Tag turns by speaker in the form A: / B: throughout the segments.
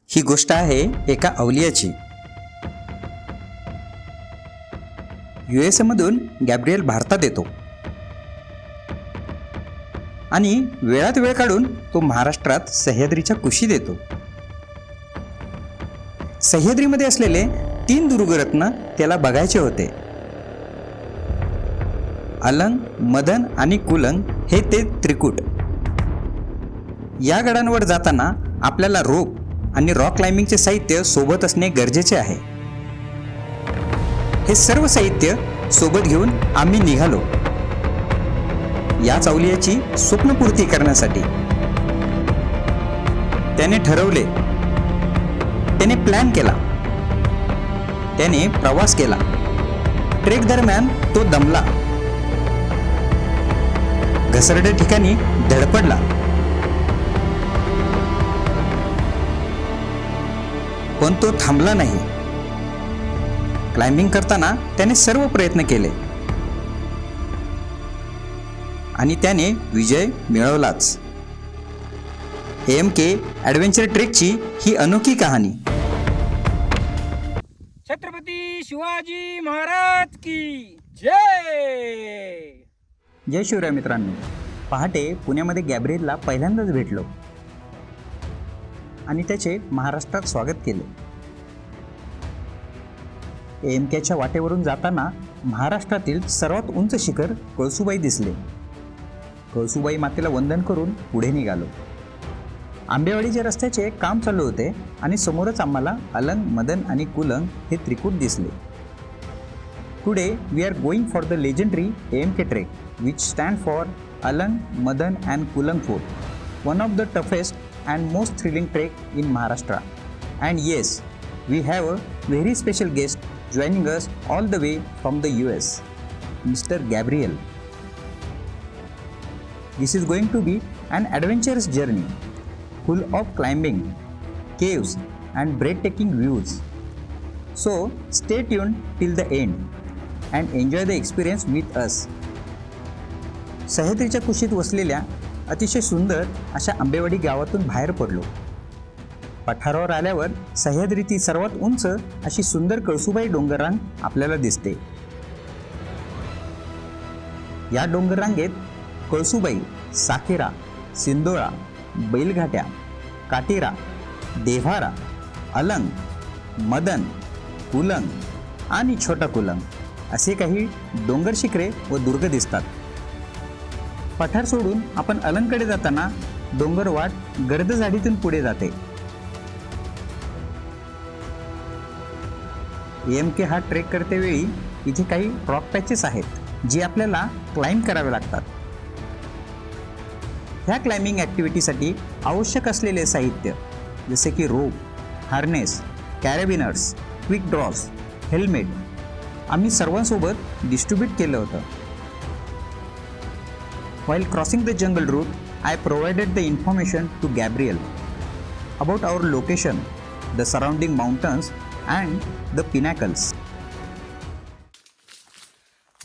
A: ही गोष्ट आहे एका अवलियाची. USA मधून गॅब्रिएल भारतात येतो आणि वेळात वेळ काढून तो महाराष्ट्रात सह्याद्रीच्या कुशीत येतो. सह्याद्रीमध्ये असलेले 3 दुर्गरत्न त्याला बघायचे होते. अलंग, मदन आणि कुलंग हे ते त्रिकूट. या गडांवर जाताना आपल्याला रोप आणि रॉक क्लाइम्बिंगचे साहित्य सोबत असणे गरजेचे आहे. हे सर्व साहित्य सोबत घेऊन आम्ही निघालो याच अवलियाची स्वप्नपूर्ती करण्यासाठी. त्याने ठरवले, त्याने प्लॅन केला, त्याने प्रवास केला. ट्रेक दरम्यान तो दमला, घसरड्या ठिकाणी धडपडला, पण तो थांबला नाही. क्लाइम्बिंग करताना त्याने सर्व प्रयत्न केले आणि त्याने विजय मिळवलाच. AMK ॲडव्हेंचर ट्रेकची ही अनोखी कहाणी.
B: छत्रपती शिवाजी महाराज की जय.
A: जय शिवराय मित्रांनो. पहाटे पुण्यामध्ये गॅब्रिएलला पहिल्यांदाच भेटलो आणि त्याचे महाराष्ट्रात स्वागत केले. AMKच्या वाटेवरून जाताना महाराष्ट्रातील सर्वात उंच शिखर कळसुबाई दिसले. कळसुबाई मातेला वंदन करून पुढे निघालो. आंबेवाडीच्या रस्त्याचे काम चालू होते आणि समोरच आम्हाला अलंग, मदन आणि कुलंग हे त्रिकूट दिसले. Today we are going for the legendary AMK trek which stand for Alang, Madan and Kulang Fort, one of the toughest and most thrilling trek in Maharashtra. And yes, we have a very special guest joining us all the way from the US, Mr. Gabriel. This is going to be an adventurous journey full of climbing, caves and breathtaking views. So stay tuned till the end and enjoy the experience with us. सह्याद्रीच्या कुशीत वसलेल्या अतिशय सुंदर अशा आंबेवाडी गावातून बाहेर पडलो. पठारावर आल्यावर सह्याद्रीची सर्वात उंच अशी सुंदर कळसुबाई डोंगररांग आपल्याला दिसते. या डोंगररांगेत कळसुबाई, साकेरा, सिंदोळा, बैलघाट्या, काटेरा, देव्हारा, अलंग, मदन, कुलंग आणि छोटा कुलंग असे काही डोंगर शिखरे व दुर्ग दिसतात. पठार सोडून आपण अलंगकडे जाताना डोंगरवाट गर्द झाडीतून पुढे जाते. AMK हा ट्रेक करतेवेळी इथे काही रॉक पॅचेस आहेत जी आपल्याला क्लाइम्ब करावे लागतात. ह्या क्लाइम्बिंग ॲक्टिव्हिटीसाठी आवश्यक असलेले साहित्य जसे की रोप, हार्नेस, कॅरेबिनर्स, क्विक ड्रॉज, हेल्मेट आम्ही सर्वांसोबत डिस्ट्रीब्यूट केलं होतं. While crossing the jungle route, I provided the information to Gabriel about our location, the surrounding mountains and the pinnacles.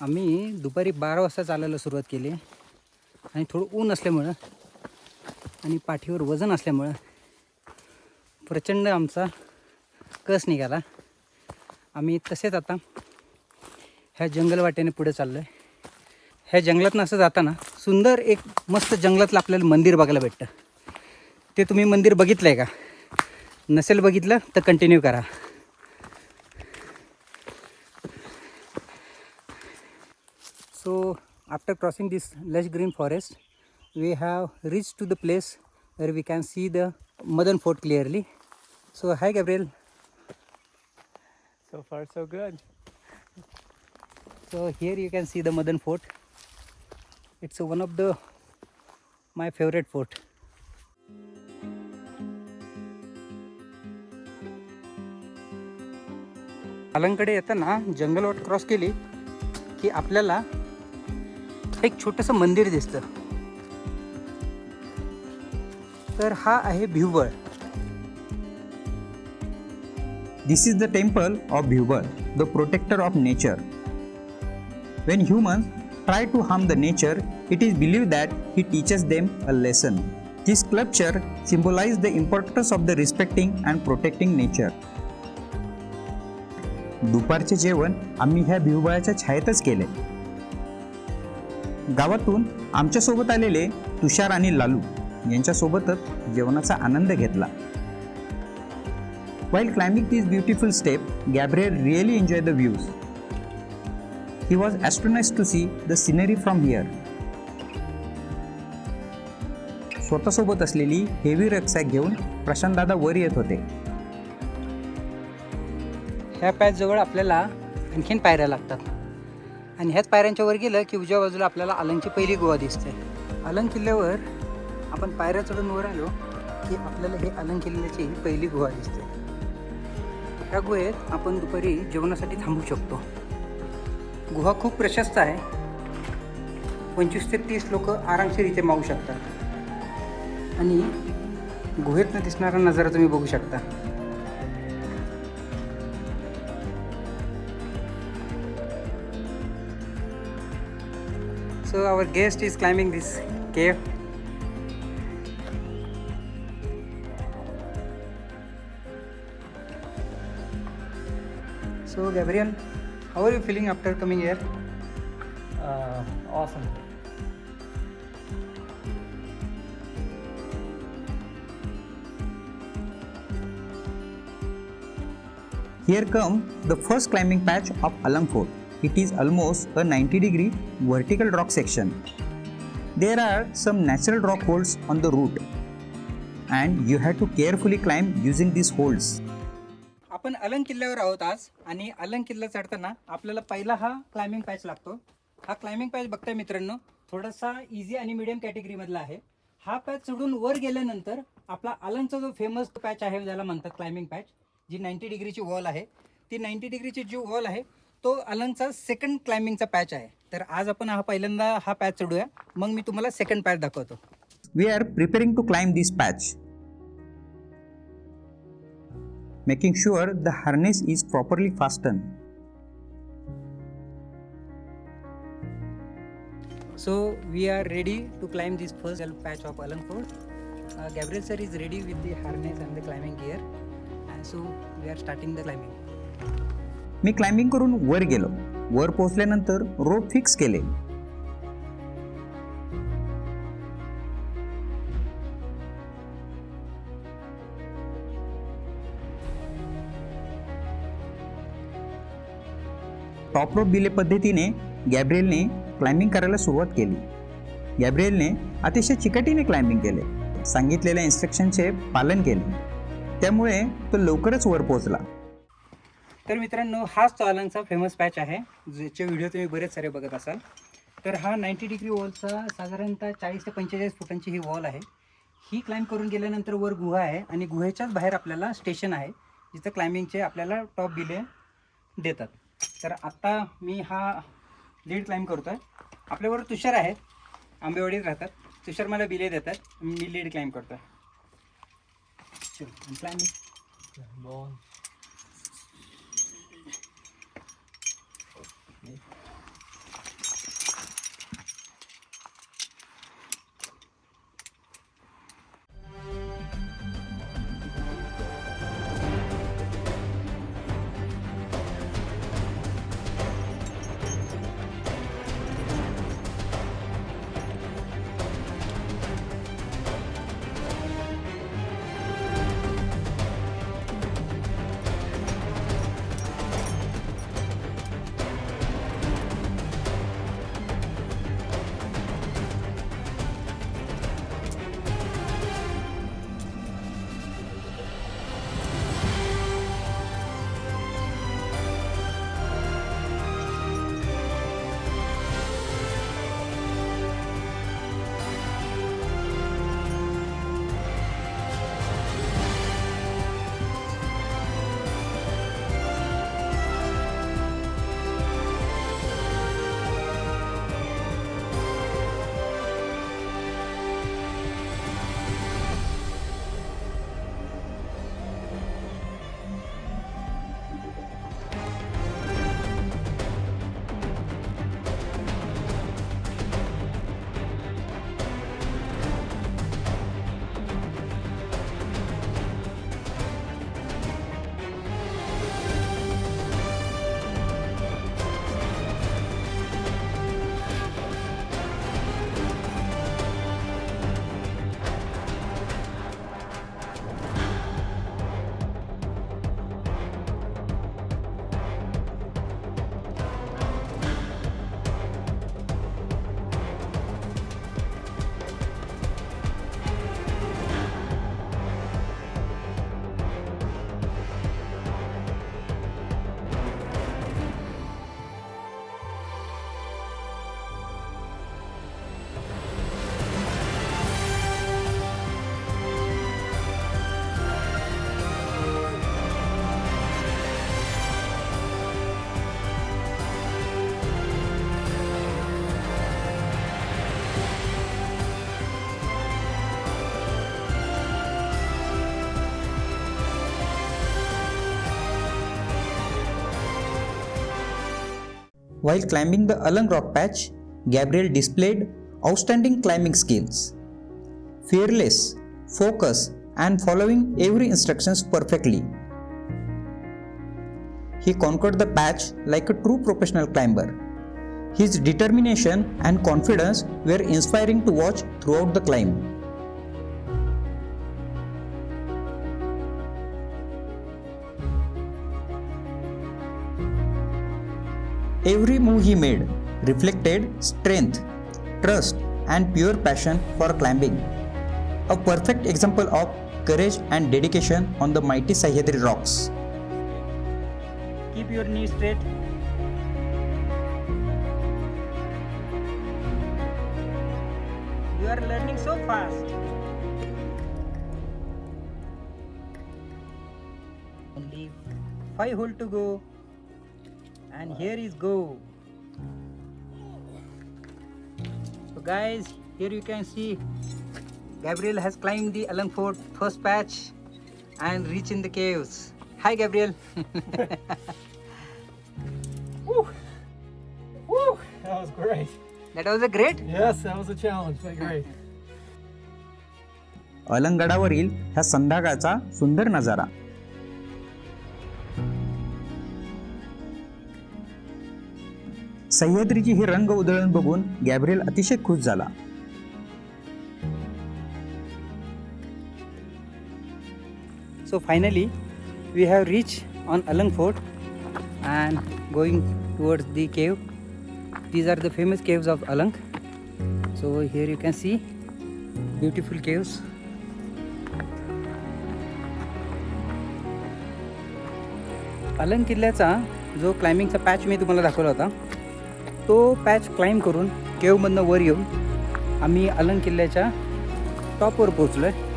B: आम्ही दुपारी 12 वाजता चालायला सुरुवात केली आणि थोडं ऊन असल्यामुळं आणि पाठीवर वजन असल्यामुळं प्रचंड आमचा कस निघाला. आम्ही तसेच आता ह्या जंगल वाटेने पुढे चाललो आहे. ह्या जंगलातनं असं जाताना सुंदर एक मस्त जंगलातलं आपल्याला मंदिर बघायला भेटतं. ते तुम्ही मंदिर बघितलं आहे का? नसेल बघितलं तर कंटिन्यू करा. So after crossing this lush green forest we have reach to the place where we can see the Madan fort clearly. So hi Gabriel.
C: So far, so good.
B: So here you can see the Madan Fort. It's one of my favorite fort. अलंगकडे येताना जंगल वाट cross केली की आपल्याला एक छोटंसं मंदिर दिसतं. तर हा आहे भिवबळ.
A: This is the temple of Bhubal, the protector of nature. When humans try to harm the nature, it is believed that he teaches them a lesson. This sculpture symbolized the importance of the respecting and protecting nature. दुपारचे जेवण आम्ही ह्या भिवबळाच्या छायेतच केले. गावातून आमच्यासोबत आलेले तुषार आणि लालू यांच्यासोबतच जेवणाचा आनंद घेतला. While climbing this beautiful step, Gabriel really enjoyed the views. He was astonished to see the scenery from here. स्वतःसोबत असलेली हेवी रक्सॅक घेऊन प्रशांत दादा वर येत होते.
B: ह्या पॅचजवळ आपल्याला आणखीन पायऱ्या लागतात आणि ह्याच पायऱ्यांच्या वर गेलं की उजव्या बाजूला आपल्याला अलंगची पहिली गुहा दिसते. अलंग किल्ल्यावर आपण पायऱ्या चढून वर आलो की आपल्याला हे अलंग किल्ल्याची पहिली गुहा दिसते. ह्या गुहेत आपण दुपारी जेवणासाठी थांबू शकतो. गुहा खूप प्रशस्त आहे. 25 ते 30 लोक आरामशीर इथे मावू शकतात आणि गुहेतनं दिसणारा नजारा तुम्ही बघू शकता. So our guest is climbing this cave. So Gabriel, how are you feeling after coming here?
C: Awesome.
A: Here comes the first climbing patch of Alang Fort. It is almost a 90-degree vertical rock section. There are some natural rock holes on the route, and you have to carefully climb using these holes.
B: आपण अलंग किल्ल्यावर आहोत आज आणि अलंग किल्ला चढताना आपल्याला पहिला हा क्लाइम्बिंग पॅच लागतो. हा क्लाइम्बिंग पॅच बघताय मित्रांनो, थोडासा इझी आणि मिडियम कॅटेगरीमधला आहे. हा पॅच चढून वर गेल्यानंतर आपला अलंगचा जो फेमस पॅच आहे ज्याला म्हणतात क्लाइम्बिंग पॅच, जी 90 डिग्रीची वॉल आहे, ती 90 डिग्रीची जी वॉल आहे तो अलंगचा सेकंड क्लाइम्बिंगचा पॅच आहे. तर आज आपण पहिल्यांदा हा पॅच चढूया, मग मी तुम्हाला सेकंड पॅच दाखवतो.
A: We are preparing to climb this patch, making sure the harness is properly fastened.
B: So we are ready to climb this first patch of Alang Fort. Gabriel sir is ready with the harness and the climbing gear. So we are starting the climbing.
A: Me climbing करून वर गेलो. वर पोहोचल्यानंतर रोप fix केले. Top rope दिले पद्धतीने गॅब्रिएलने climbing करायला सुरुवात केली. गॅब्रिएलने अतिशय चिकाटीने क्लाइम्बिंग केले. सांगितलेल्या इन्स्ट्रक्शनचे पालन केले. त्यामुळे तो लवकरच वर पोहोचला.
B: तर मित्रांनो, हाच तो अलंगचा फेमस पॅच आहे, ज्याचे व्हिडिओ तुम्ही बरेच सारे बघत असाल. तर हा 90 डिग्री वॉलचा साधारणतः 40 ते 45 फुटांची ही वॉल आहे. ही क्लाइंब करून गेल्यानंतर वर गुहा आहे आणि गुहेच्याच बाहेर आपल्याला स्टेशन आहे, जिथं क्लाइम्बिंगचे आपल्याला टॉप बिले देतात. तर आत्ता मी हा लीड क्लाइंब करतो आहे. आपल्याबरोबर तुषार आहेत, आंबेवाडीत राहतात. तुषार मला बिले देतात, मी लीड क्लाइंब करतो आहे. चल climbing.
A: While climbing the Alang rock patch, Gabriel displayed outstanding climbing skills. Fearless, focused, and following every instructions perfectly. He conquered the patch like a true professional climber. His determination and confidence were inspiring to watch throughout the climb. Every move he made reflected strength, trust, and pure passion for climbing. A perfect example of courage and dedication on the mighty Sahyadri rocks.
B: Keep your knees straight. You are learning so fast. Only 5 holes to go. And here is go. So guys, here you can see Gabriel has climbed the Alang Fort first patch and reached in the caves. Hi Gabriel.
C: Woo! Woo! That was great.
B: That was a great.
C: Yes, that was a challenge, but great.
A: अलंगडावरील ह्या संध्याकाळचा सुंदर नजारा. सह्याद्रीची ही रंग उधळण बघून Gabriel अतिशय खुश झाला.
B: So finally we have reached on Alang Fort and going towards the cave. These are the famous caves of Alang. So here you can see beautiful caves. Alang किल्ल्याचा जो क्लाइम्बिंगचा पॅच मी तुम्हाला दाखवला होता, तो पॅच क्लाइंब करून केवमधनं वर येऊन आम्ही अलंग किल्ल्याच्या टॉपवर पोचलो आहे.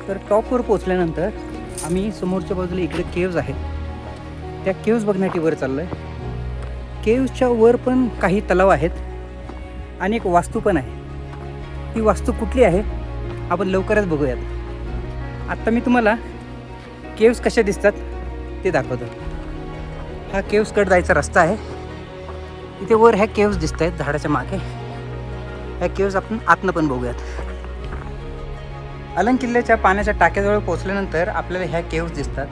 B: तर टॉपवर पोचल्यानंतर आम्ही समोरच्या बाजूला इकडे केव्ज आहेत, त्या केव्ज बघण्यासाठी वर चाललो आहे. केव्जच्या वर पण काही तलाव आहेत आणि एक वास्तू पण आहे. ती वास्तू कुठली आहे आपण लवकरच बघूयात. आत्ता मी तुम्हाला केव्ज कशा दिसतात ते दाखवतो. हा केव्जकडे जायचा रस्ता आहे. इथे वर ह्या केव्ज दिसत आहेत झाडाच्या मागे. ह्या केव्ज आपण आतनं पण बघूयात. अलंग किल्ल्याच्या पाण्याच्या टाक्याजवळ पोहोचल्यानंतर आपल्याला ह्या केव्ज दिसतात.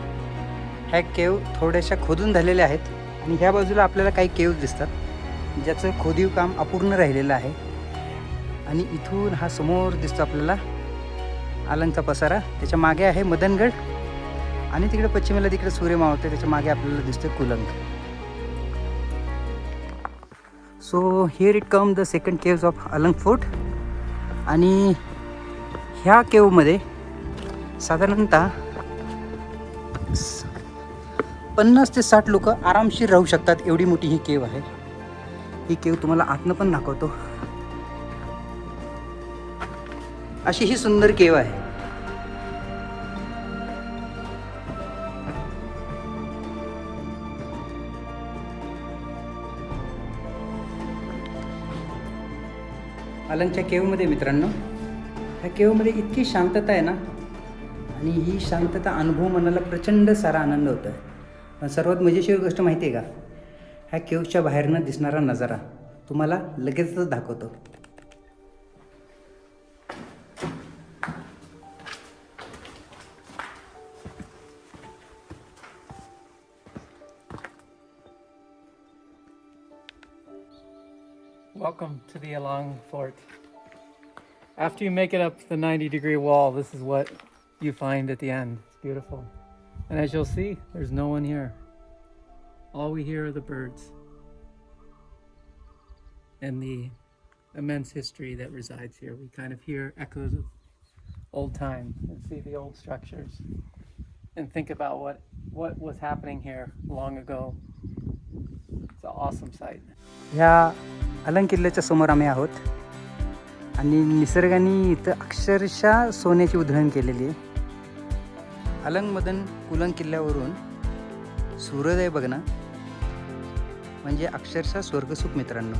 B: ह्या केव थोड्याशा खोदून झालेल्या आहेत आणि ह्या बाजूला आपल्याला काही केव्ज दिसतात ज्याचं खोदीव काम अपूर्ण राहिलेलं आहे. आणि इथून हा समोर दिसतो आपल्याला अलंगचा पसारा. त्याच्या मागे आहे मदनगड आणि तिकडे पश्चिमेला तिकडे सूर्य मावळते, त्याच्या मागे आपल्याला दिसतं Kulang. So here it come the second caves of Alang fort. आणि ह्या केवमध्ये साधारणतः 50 ते 60 लोक आरामशीर राहू शकतात, एवढी मोठी ही केव आहे. ही केव तुम्हाला आतनं पण दाखवतो. अशी ही सुंदर केव आहे. अलंगच्या केवमध्ये मित्रांनो, ह्या केवमध्ये इतकी शांतता आहे ना, आणि ही शांतता अनुभव मनाला प्रचंड सारा आनंद होतो आहे. पण सर्वात मजेशीर गोष्ट माहिती आहे का, ह्या केवच्या बाहेरनं दिसणारा नजारा तुम्हाला लगेचच दाखवतो.
C: Welcome to the Alang Fort. After you make it up the 90-degree wall, this is what you find at the end. It's beautiful. And as you'll see, there's no one here. All we hear are the birds and the immense history that resides here. We kind of hear echoes of old time and see the old structures and think about what was happening here long ago. It's an awesome sight.
B: ह्या अलंग किल्ल्याच्या समोर आम्ही आहोत आणि निसर्गाने इथं अक्षरशः सोन्याची उधळण केलेली आहे. अलंग मदन कुलंग किल्ल्यावरून सूर्योदय बघणं म्हणजे अक्षरशः स्वर्गसुख मित्रांनो.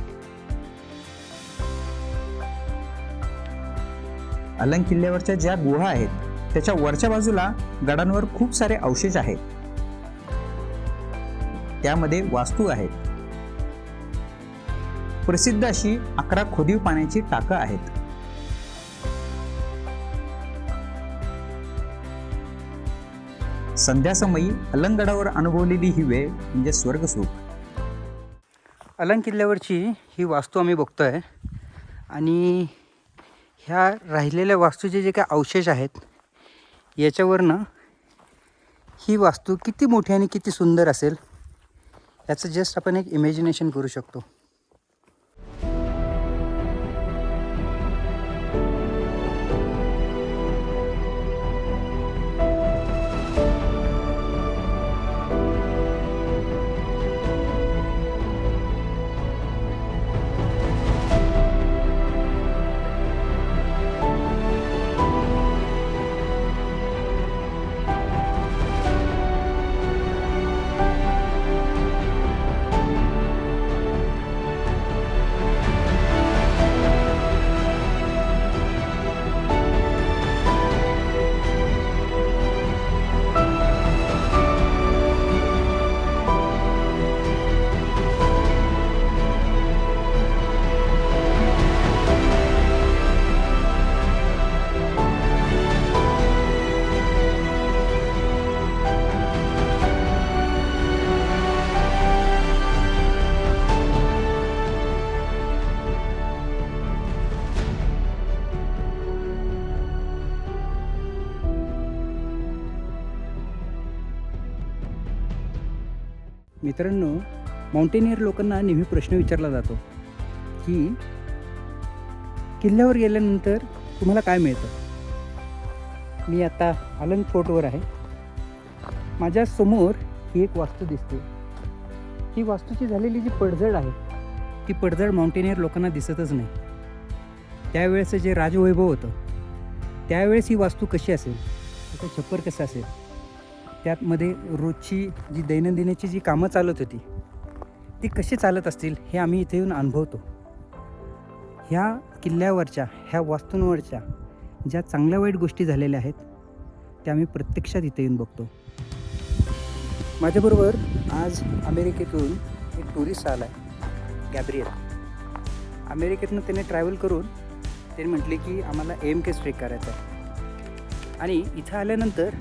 A: अलंग किल्ल्यावरच्या ज्या गुहा आहेत त्याच्या वरच्या बाजूला गडांवर खूप सारे अवशेष आहेत. त्यामध्ये वास्तू आहेत. प्रसिद्ध अशी 11 खोदीव पाण्याची टाकं आहेत. संध्यासमयी अलंगगडावर अनुभवलेली ही वेळ म्हणजे स्वर्गसुख.
B: अलंग किल्ल्यावरची ही वास्तू आम्ही बघतोय आणि ह्या राहिलेल्या वास्तूचे जे काही अवशेष आहेत याच्यावरनं ही वास्तू किती मोठी आणि किती सुंदर असेल याचं जस्ट आपण एक इमॅजिनेशन करू शकतो. मित्रांनो, माउंटेनियर लोकांना नेहमी प्रश्न विचारला जातो की किल्ल्यावर गेल्यानंतर तुम्हाला काय मिळतं. मी आता अलंग फोर्टवर आहे. माझ्या समोर ही एक वास्तू दिसते. ही वास्तूची झालेली जी पडझड आहे ती पडझड माउंटेनियर लोकांना दिसतच नाही. त्यावेळेचं जे राजवैभव होतं त्यावेळेस ही वास्तू कशी असेल, त्याचं छप्पर कसं असेल, त्यातमध्ये रोजची जी दैनंदिनीची जी कामं चालत होती ती कशी चालत असतील हे आम्ही इथे येऊन अनुभवतो. ह्या किल्ल्यावरच्या ह्या वास्तूंवरच्या ज्या चांगल्या वाईट गोष्टी झालेल्या आहेत त्या आम्ही प्रत्यक्षात इथे येऊन बघतो. माझ्याबरोबर आज अमेरिकेतून एक टुरिस्ट आला आहे, गॅब्रियल. अमेरिकेतून त्याने ट्रॅव्हल करून त्याने म्हटले की आम्हाला AMK ट्रेक करायचा आहे आणि इथं आल्यानंतर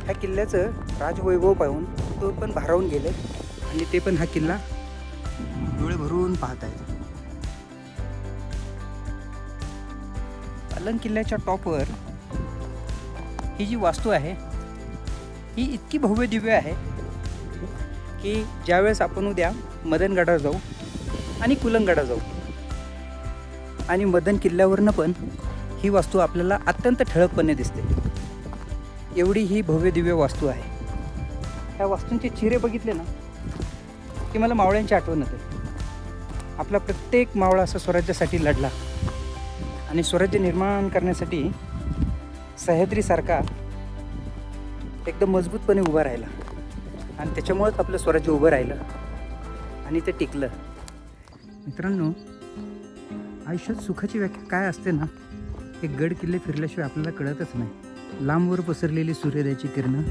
B: ह्या किल्ल्याचं राजवैभव पाहून तो पण भारावून गेले आणि ते पण हा किल्ला डोळे भरून पाहत आहेत. अलंग किल्ल्याच्या टॉपवर ही जी वास्तू आहे ही इतकी भव्य दिव्य आहे की ज्यावेळेस आपण उद्या मदनगडावर जाऊ आणि कुलंगडावर जाऊ आणि मदन किल्ल्यावरनं पण ही वास्तू आपल्याला अत्यंत ठळकपणे दिसते. एवढी ही भव्य दिव्य वास्तू आहे. ह्या वास्तूंचे चिरे बघितले ना की मला मावळ्यांची आठवण होते. आपला प्रत्येक मावळा असा स्वराज्यासाठी लढला आणि स्वराज्य निर्माण करण्यासाठी सह्याद्रीसारखा एकदम मजबूतपणे उभा राहिला आणि त्याच्यामुळेच आपलं स्वराज्य उभं राहिलं आणि ते टिकलं. मित्रांनो, आयुष्यात सुखाची व्याख्या काय असते ना हे गड किल्ले फिरल्याशिवाय आपल्याला कळतच नाही. लांबवर पसरलेली सूर्योदयाची किरणं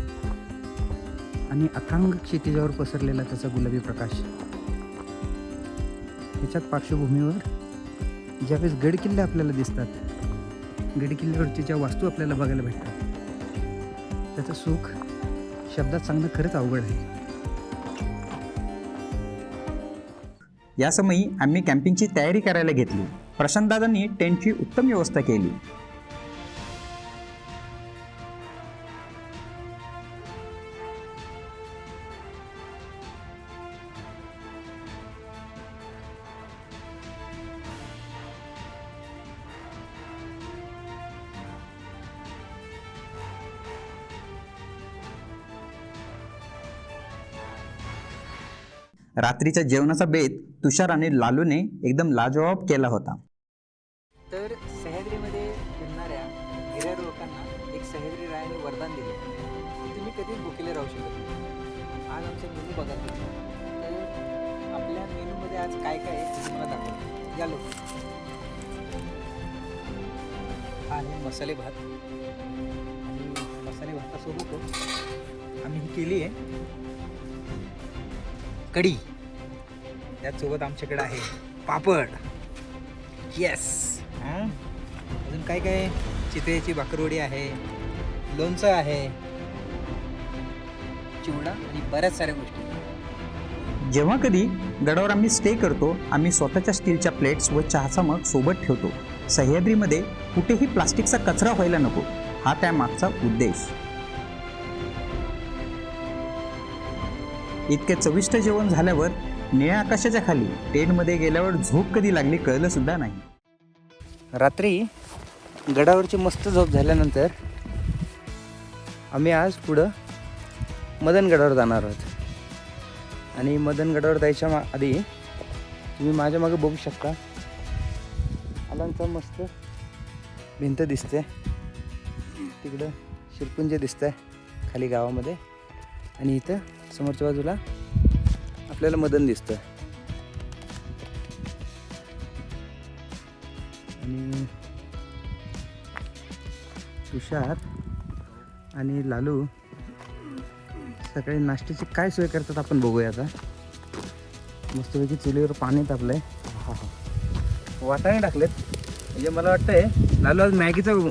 B: आणि अथांग क्षितिजावर पसरलेला त्याचा गुलाबी प्रकाश. ह्याच्यात पार्श्वभूमीवर ज्यावेळेस गडकिल्ले आपल्याला दिसतात, गडकिल्ल्यावरची ज्या वास्तू आपल्याला बघायला भेटतात, त्याचं सुख शब्दात सांगणं खरंच अवघड आहे.
A: या समयी आम्ही कॅम्पिंगची तयारी करायला घेतली. प्रशांतदादांनी टेंटची उत्तम व्यवस्था केली. रात्रीच्या जेवणाचा बेत तुषार आणि लालूने एकदम लाजवाब केला होता.
B: तर सह्याद्रीमध्ये फिरणाऱ्या गिर्यारोहकांना लोकांना एक सह्याद्री रायाने वरदान दिले की तुम्ही कधीच भुकेले राहू शकत नाही. आज आमचा मेनू बघा तुम्ही. तर आपल्या मेनूमध्ये आज काय काय आहे ते तुम्हाला दाखवतो. या लोक हा आहे मसाले भात आणि मसाले भातासोबत आम्ही ही केली आहे कढी. त्याचसोबत आमच्याकडे आहे पापड. येस. अजून काय काय, चितळेची भाकरवडी आहे, लोणचं आहे, चिवडा आणि बऱ्याच साऱ्या गोष्टी.
A: जेव्हा कधी गडावर आम्ही स्टे करतो, आम्ही स्वतःच्या स्टीलच्या प्लेट्स व चहाचा मग सोबत ठेवतो. सह्याद्रीमध्ये कुठेही प्लास्टिकचा कचरा व्हायला नको, हा त्यामागचा उद्देश. इतके चविष्ट जेवण झाल्यावर निळ्या आकाशाच्या खाली टेंटमध्ये गेल्यावर झोप कधी लागली कळलं सुद्धा नाही.
B: रात्री गडावरची मस्त झोप झाल्यानंतर आम्ही आज पुढं मदनगडावर जाणार आहोत. आणि मदनगडावर जायच्या आधी तुम्ही माझ्या मागे बघू शकता, आलांचा मस्त भिंत दिसते, तिकडं शिरपुंज दिसतंय खाली गावामध्ये, आणि इथं समोरच्या बाजूला आपल्याला मदन दिसतं. आणि तुषार आणि लालू सकाळी नाश्त्याची काय सोय करतात आपण बघूया आता. मस्तपैकी चुलीवर पाणी तापलंय, वाटाणे टाकलेत. म्हणजे मला वाटतंय लालू आज मॅगीचं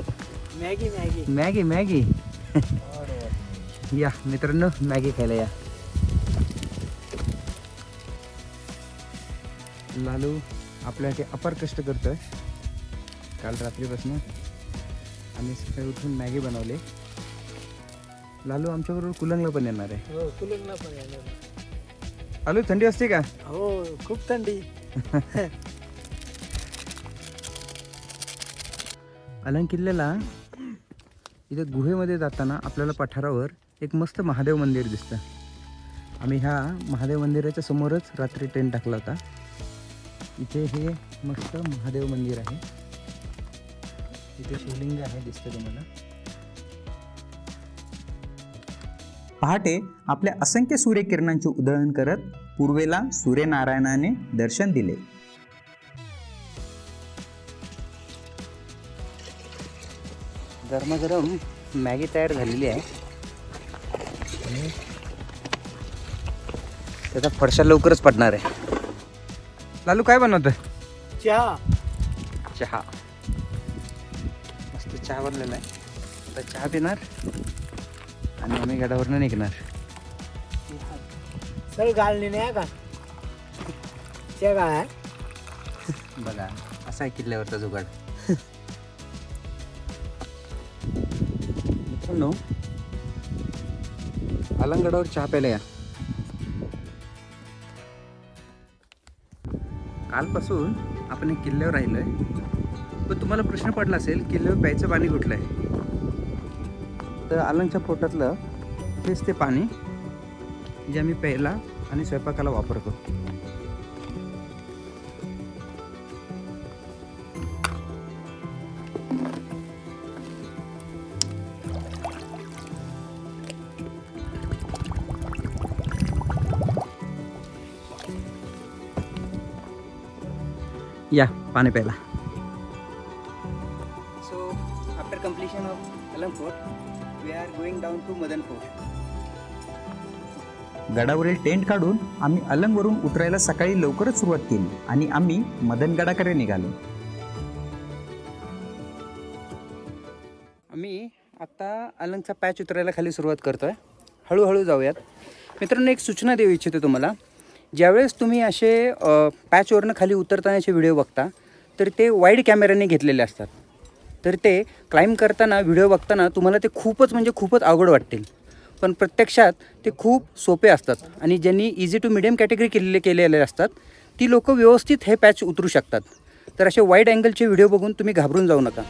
B: मॅगी मॅगी या मित्रांनो, मॅगी खायला या. लालू आपल्यासाठी अपार कष्ट करतोय. काल रात्रीपासून आम्ही सकाळी उठून मॅगी बनवले. लालू आमच्याबरोबर कुलंगला पण येणार आहे.
C: हो, कुलंगला पण येणार.
B: लालू थंडी असते का?
C: हो, खूप थंडी.
B: अलंग किल्ल्याला इथं गुहेमध्ये जाताना आपल्याला पठारावर एक मस्त महादेव मंदिर दिसतं. आम्ही ह्या महादेव मंदिराच्या समोरच रात्री टेंट टाकला होता. इथे हे मस्त महादेव मंदिर आहे. इथे शिवलिंग आहे, दिसतं तुम्हाला.
A: पहाटे आपल्या असंख्य सूर्यकिरणांचे उधळण करत पूर्वेला सूर्यनारायणाने दर्शन दिले.
B: गरमागरम मॅगी तयार झालेली आहे. त्याचा फडशा लवकरच पडणार आहे. लालू काय बनवतोय?
C: चहा.
B: चहा. मस्त चहा बनलेला आहे. आता चहा पिणार आणि आम्ही गडावरनं निघणार.
C: सर गाळणी नाही का? च्या गाळ आहे.
B: बघा, असा आहे किल्ल्यावरचा जुगाड. मित्रांनो, अलंगडावर चहा प्यायला या. कालपासून आपण एक किल्ल्यावर राहिलोय, पण तुम्हाला प्रश्न पडला असेल किल्ल्यावर प्यायचं पाणी कुठलं आहे. तर अलंगच्या पोटातलं हेच ते पाणी जे आम्ही प्यायला आणि स्वयंपाकाला वापरतो. या पाणी प्यायला. So after completion of Alang fort we are going down to Madan fort.
A: गडावरील टेंट काढून आम्ही अलंगवरून उतरायला सकाळी लवकरच सुरुवात केली आणि आम्ही मदनगडाकडे निघालो.
B: आम्ही आत्ता अलंगचा पॅच उतरायला खाली सुरुवात करतोय. हळूहळू जाऊयात. मित्रांनो, एक सूचना देऊ इच्छितो तुम्हाला. ज्यावेळेस तुम्ही असे पॅचवरनं खाली उतरतानाचे व्हिडिओ बघता तर ते वाईड कॅमेऱ्याने घेतलेले असतात. तर ते क्लाइंब करताना व्हिडिओ बघताना तुम्हाला ते खूपच म्हणजे खूपच अवघड वाटतील, पण प्रत्यक्षात ते खूप सोपे असतात. आणि ज्यांनी इझी टू मिडियम कॅटेगरी केलेले असतात ती लोक व्यवस्थित हे पॅच उतरू शकतात. तर असे वाईड अँगलचे व्हिडिओ बघून तुम्ही घाबरून जाऊ नका.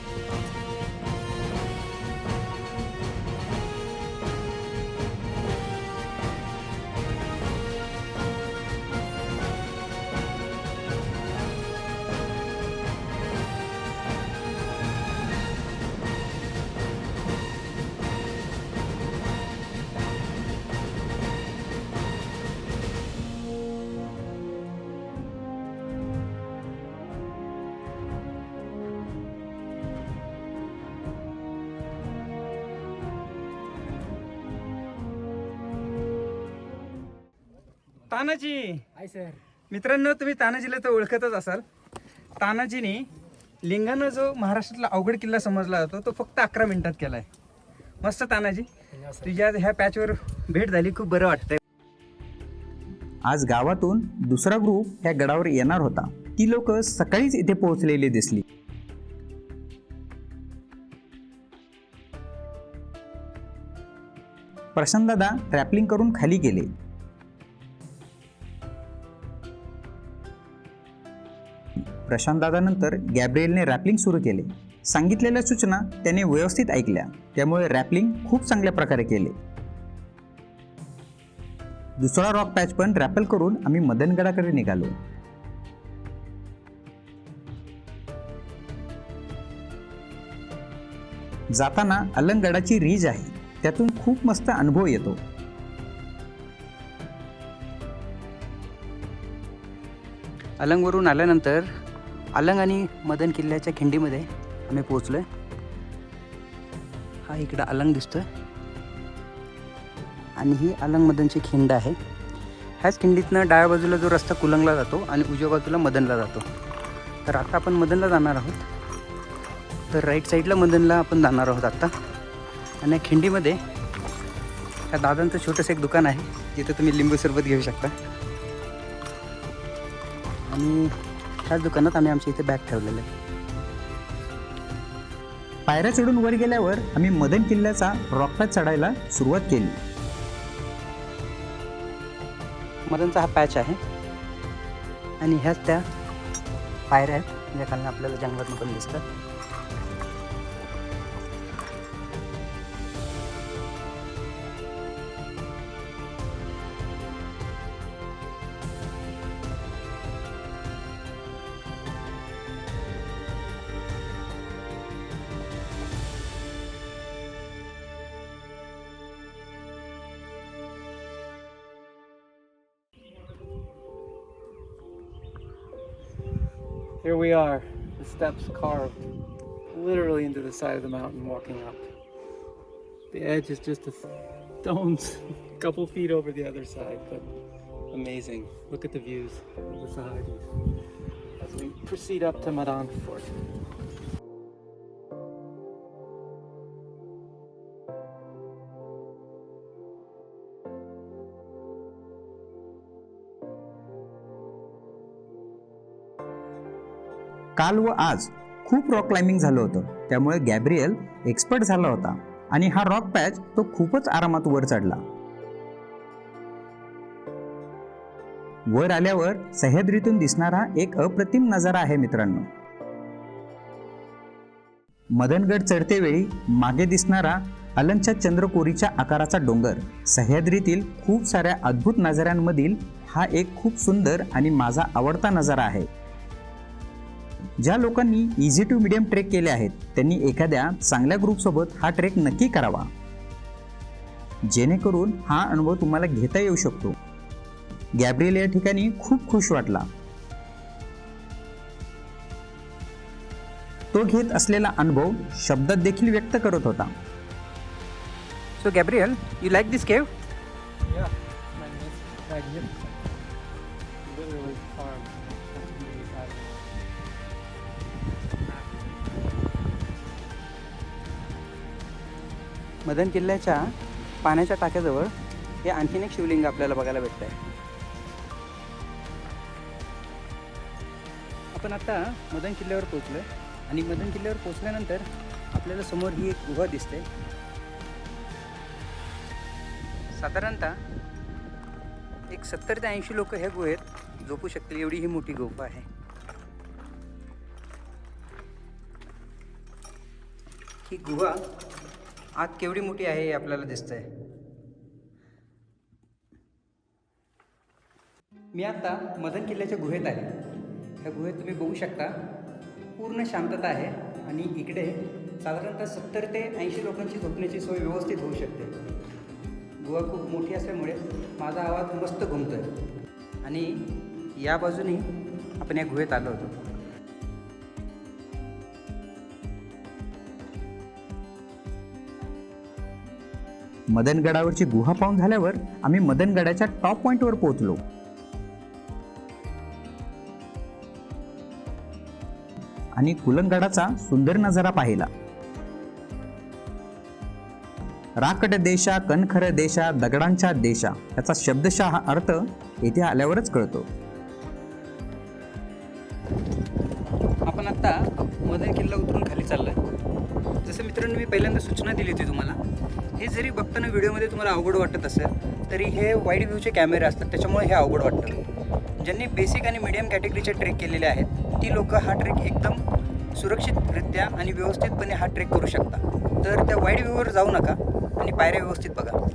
B: Tanaji,
C: hi sir.
B: मित्रांनो, तुम्ही तानाजीला तर ओळखतच असाल. तानाजीने लिंगाणा जो महाराष्ट्रातला अवघड किल्ला समजला जातो तो फक्त 11 मिनिटात केलाय. मस्त तानाजी, तुझ्या ह्या पॅचवर भेट झाली, खूप बरं वाटतंय.
A: आज गावातून दुसरा ग्रुप ह्या गडावर येणार होता. ती लोक सकाळीच इथे पोहोचलेली दिसली. प्रशांतदादा रॅपलिंग करून खाली गेले. प्रशांतदादानंतर गॅब्रिएलने रॅपलिंग सुरू केले. सांगितलेल्या सूचना त्याने व्यवस्थित ऐकल्या, त्यामुळे रॅपलिंग खूप चांगल्या प्रकारे केले. दुसरा रॉक पॅच पण रॅपल करून आम्ही मदनगडाकडे निघालो. जाताना अलंगगडाची रीज आहे, त्यातून खूप मस्त अनुभव येतो.
B: अलंगवरून आल्यानंतर अलंग आणि मदन किल्ल्याच्या खिंडीमध्ये आम्ही पोहोचलोय. हा इकडं अलंग दिसतोय आणि ही अलंग मदनची खिंड आहे. ह्याच खिंडीतनं डाव्या बाजूला जो रस्ता कुलंगला जातो आणि उजव्या बाजूला मदनला जातो. तर आता आपण मदनला जाणार आहोत. तर राईट साईडला मदनला आपण जाणार आहोत आत्ता. आणि या खिंडीमध्ये त्या दादांचं छोटंसं एक दुकान आहे, जिथं तुम्ही लिंबू सरबत घेऊ शकता. आणि ह्याच दुकानात आम्ही आमच्या इथे बॅग ठेवलेलं आहे.
A: पायऱ्या चढून वर गेल्यावर आम्ही मदन किल्ल्याचा रॉक पॅच चढायला सुरुवात केली.
B: मदनचा हा पॅच आहे आणि ह्याच त्या पायऱ्या आहेत, ज्या खालनं आपल्याला जंगलात पण दिसतात.
C: Here we are, the steps carved literally into the side of the mountain walking up. The edge is just a stone's couple feet over the other side, but amazing. Look at the views of the Sahadis as we proceed up to Madan Fort.
A: काल व आज खूप rock climbing झालं होतं, त्यामुळे Gabriel expert झाला होता आणि हा रॉक पॅच तो खूपच आरामात वर चढला. वर आल्यावर सह्याद्रीतून दिसणारा एक अप्रतिम नजारा आहे मित्रांनो. मदनगड चढते वेळी मागे दिसणारा अलंगच्या चंद्रकोरीच्या आकाराचा डोंगर, सह्याद्रीतील खूप साऱ्या अद्भुत नजाऱ्यांमधील हा एक खूप सुंदर आणि माझा आवडता नजारा आहे. ज्या लोकांनी इझी टू मीडियम ट्रेक केले आहेत त्यांनी एखाद्या चांगल्या ग्रुपसोबत हा ट्रेक नक्की करावा, जेणेकरून हा अनुभव तुम्हाला घेता येऊ शकतो. गॅब्रिएल या ठिकाणी खूप खुश वाटला. तो घेत असलेला अनुभव शब्दात देखील व्यक्त करत होता.
B: सो गॅब्रिएल, यू लाईक दिस केव?
C: Yeah, magnificent. Literally carved into the side of the mountain.
B: Madan किल्ल्याच्या पाण्याच्या टाक्याजवळ हे आणखीन एक शिवलिंग आपल्याला बघायला भेटत आहे. आपण आता मदन किल्ल्यावर पोहोचलोय आणि मदन किल्ल्यावर पोहोचल्यानंतर आपल्याला समोर ही एक गुहा दिसते. साधारणतः एक 70 ते 80 लोक ह्या गुहेत झोपू शकतील, एवढी ही मोठी गुहा आहे. ही गुहा आत केवढी मोठी आहे हे आपल्याला दिसतंय. मी आता मदन किल्ल्याच्या गुहेत आहे. ह्या गुहेत तुम्ही बघू शकता पूर्ण शांतता आहे आणि इकडे साधारणतः 70 ते 80 लोकांची झोपण्याची सोय व्यवस्थित होऊ शकते. गुहा खूप मोठी असल्यामुळे माझा आवाज मस्त घुमतोय आणि या बाजूने आपण या गुहेत आलो होतो.
A: मदनगडावरची गुहा पाहून झाल्यावर आम्ही मदनगडाच्या टॉप पॉइंटवर पोहोचलो. आणि कुलंगडाचा सुंदर नजारा पाहिला. राकट देशा कणखर देशा दगडांच्या देशा याचा शब्दशः अर्थ येथे आल्यावरच कळतो.
B: आपण आता मदन किल्ला उतरून खाली चाललोय. जसं मित्रांनो मी पहिल्यांदा सूचना दिली होती तुम्हाला, हे जरी बघताना व्हिडिओमध्ये तुम्हाला अवघड वाटत असेल तरी हे वाईड व्ह्यूचे कॅमेरे असतात, त्याच्यामुळे हे अवघड वाटतं. ज्यांनी बेसिक आणि मीडियम कॅटेगरीचे ट्रेक केलेले आहेत ती लोक हा ट्रेक एकदम सुरक्षितरित्या आणि व्यवस्थितपणे हा ट्रेक करू शकता. तर त्या वाईड व्ह्यूवर जाऊ नका आणि पायऱ्या व्यवस्थित बघा.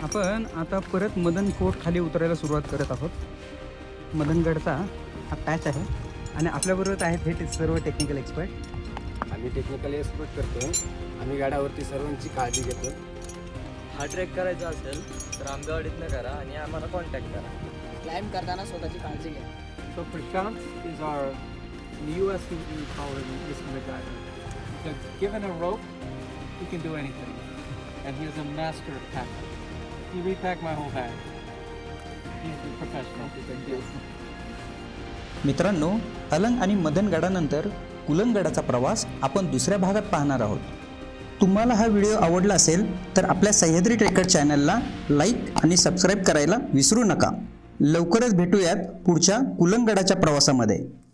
B: आपण आता परत मदन फोर्ट खाली उतरायला सुरुवात करत आहोत. मदनगडचा हा पॅच आहे आणि आपल्याबरोबर आहेत हे सर्व टेक्निकल एक्सपर्ट.
D: आम्ही टेक्निकल एक्सपर्ट करतो. आम्ही गाड्यावरती सर्वांची काळजी घेतो.
E: हा ट्रेक करायचा असेल तर आंबेवाडीतनं करा आणि आम्हाला कॉन्टॅक्ट करा.
F: क्लाइंब करताना स्वतःची काळजी घ्या.
C: So Prashant is our, in the US we call him Mr. MacGyver. Because given a rope, he can do anything. And he is a master of packing. He repacked my whole bag. He's a professional.
A: मित्रांनो, अलंग आणि मदनगडानंतर कुलंगडाचा प्रवास आपण दुसऱ्या भागात पाहणार आहोत. तुम्हाला हा व्हिडिओ आवडला असेल तर आपल्या सह्याद्री ट्रेकर चॅनलला लाईक आणि सबस्क्राईब करायला विसरू नका. लवकरच भेटूयात पुढच्या कुलंगडाच्या प्रवासामध्ये.